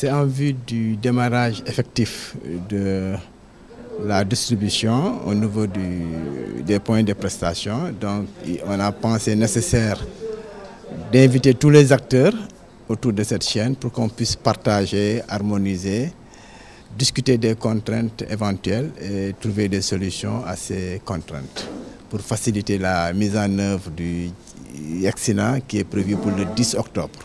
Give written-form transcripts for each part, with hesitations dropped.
C'est en vue du démarrage effectif de la distribution au niveau des points de prestation. Donc on a pensé nécessaire d'inviter tous les acteurs autour de cette chaîne pour qu'on puisse partager, harmoniser, discuter des contraintes éventuelles et trouver des solutions à ces contraintes pour faciliter la mise en œuvre du Yexina qui est prévu pour le 10 octobre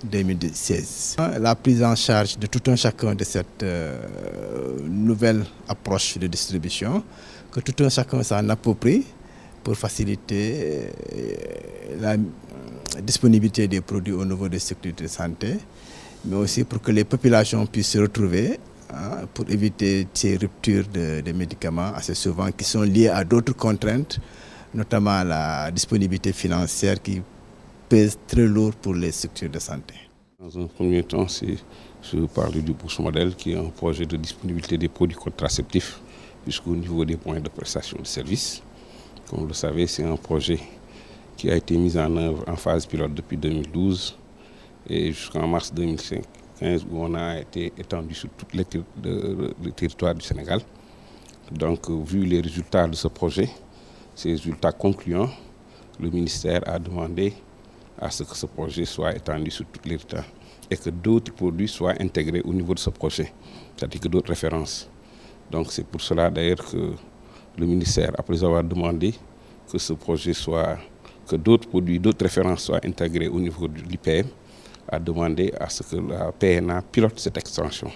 2016. La prise en charge de tout un chacun de cette nouvelle approche de distribution, que tout un chacun s'en approprie pour faciliter la disponibilité des produits au niveau des structures de santé, mais aussi pour que les populations puissent se retrouver pour éviter ces ruptures de médicaments assez souvent qui sont liées à d'autres contraintes, notamment la disponibilité financière qui pèse très lourd pour les structures de santé. Dans un premier temps, je parle du Bourse Modèle qui est un projet de disponibilité des produits contraceptifs jusqu'au niveau des points de prestation de services. Comme vous le savez, c'est un projet qui a été mis en œuvre en phase pilote depuis 2012 et jusqu'en mars 2015 où on a été étendu sur tout le territoire du Sénégal. Donc, vu les résultats de ce projet, ces résultats concluants, le ministère a demandé à ce que ce projet soit étendu sur tout le territoire et que d'autres produits soient intégrés au niveau de ce projet, c'est-à-dire que d'autres références. Donc c'est pour cela d'ailleurs que le ministère, après avoir demandé que ce projet soit, que d'autres produits, d'autres références soient intégrées au niveau de l'IPM, a demandé à ce que la PNA pilote cette extension.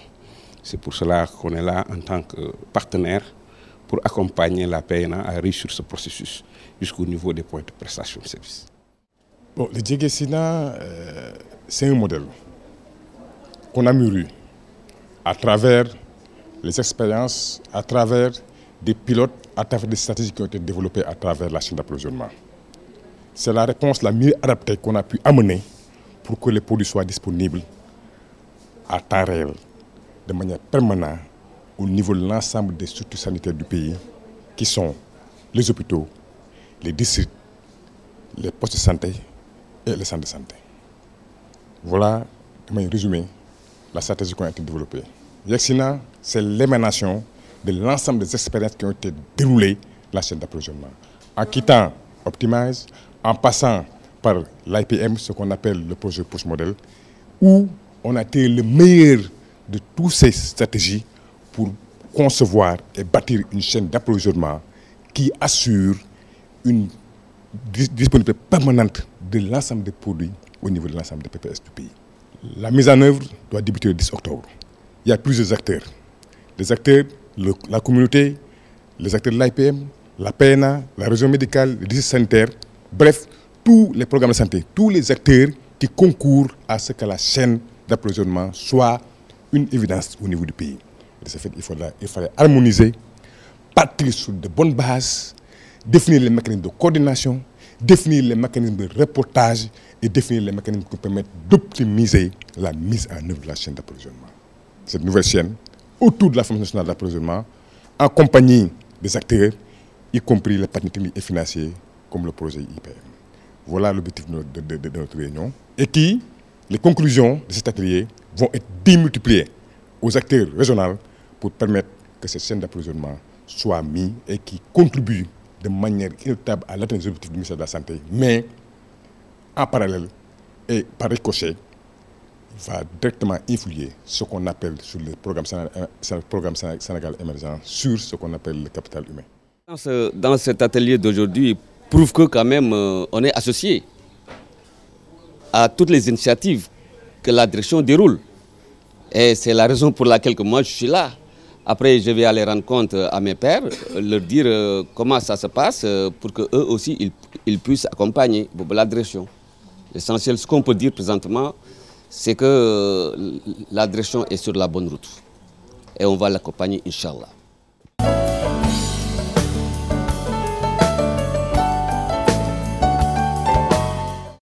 C'est pour cela qu'on est là en tant que partenaire pour accompagner la PNA à réussir ce processus jusqu'au niveau des points de prestation de services. Bon, le Yexina, c'est un modèle qu'on a mûri à travers les expériences, à travers des pilotes, à travers des stratégies qui ont été développées à travers la chaîne d'approvisionnement. C'est la réponse la mieux adaptée qu'on a pu amener pour que les produits soient disponibles à temps réel, de manière permanente, au niveau de l'ensemble des structures sanitaires du pays, qui sont les hôpitaux, les districts, les postes de santé et les centres de santé. Voilà, de manière résumée, la stratégie qui a été développée. Yexina, c'est l'émanation de l'ensemble des expériences qui ont été déroulées dans la chaîne d'approvisionnement. En quittant Optimize, en passant par l'IPM, ce qu'on appelle le projet Push Model, où on a tiré le meilleur de toutes ces stratégies pour concevoir et bâtir une chaîne d'approvisionnement qui assure une disponibilité permanente de l'ensemble des produits au niveau de l'ensemble des PPS du pays. La mise en œuvre doit débuter le 10 octobre. Il y a plusieurs acteurs. Les acteurs, la communauté, les acteurs de l'IPM, la PNA, la région médicale, les districts sanitaires, bref, tous les programmes de santé, tous les acteurs qui concourent à ce que la chaîne d'approvisionnement soit une évidence au niveau du pays. De ce fait, il fallait harmoniser, partir sur de bonnes bases, définir les mécanismes de coordination, définir les mécanismes de reportage et définir les mécanismes qui permettent d'optimiser la mise en œuvre de la chaîne d'approvisionnement. Cette nouvelle chaîne, autour de la Formation nationale d'approvisionnement, en compagnie des acteurs, y compris les partenaires techniques et financiers, comme le projet IPM. Voilà l'objectif de notre réunion. Et les conclusions de cet atelier vont être démultipliées aux acteurs régionaux pour permettre que cette chaîne d'approvisionnement soit mise et qui contribue de manière inéluctable à l'atteinte des objectifs du ministère de la Santé, mais en parallèle et par ricochet, il va directement influer ce qu'on appelle sur le programme Sénégal émergent, sur ce qu'on appelle le capital humain. Dans cet atelier d'aujourd'hui, prouve que quand même on est associé à toutes les initiatives que la direction déroule. Et c'est la raison pour laquelle moi je suis là. Après, je vais aller rendre compte à mes pairs, leur dire comment ça se passe pour qu'eux aussi ils puissent accompagner la direction. L'essentiel, ce qu'on peut dire présentement, c'est que la direction est sur la bonne route. Et on va l'accompagner, Inch'Allah.